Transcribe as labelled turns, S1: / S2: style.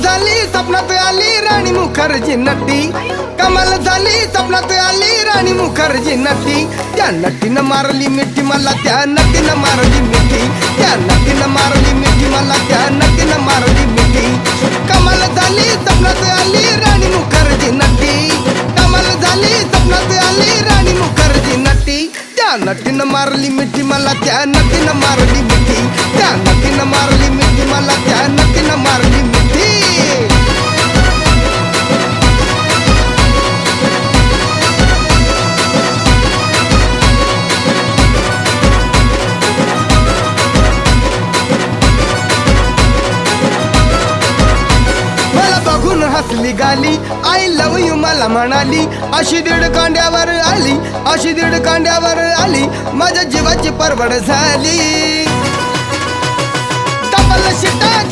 S1: झाली स्वप्नात आली राणी मुखर्जी नटी, कमाल झाली स्वप्नात आली राणी मुखर्जी नटी. त्या नटीनं मारली मिठी मला, त्या नटीनं मारली मिठी, त्या नटीनं मारली मिठी मला, त्या नटीनं मारली मिठी. कमाल झाली स्वप्नात आली राणी मुखर्जी नटी, कमाल झाली स्वप्नात आली राणी मुखर्जी नटी. त्या नटीनं मारली मिठी मला, त्या नटीनं मारली मिठी, त्या नटीनं मारली मिठी मला, त्या नटीनं मारली मिठी. मला बघून हसली गाली, आय लव यू मला म्हणाली. अशी दीड कांड्यावर आली, अशी दीड कांड्यावर आली, माझ्या जीवाची परवड झाली. डबल शिटा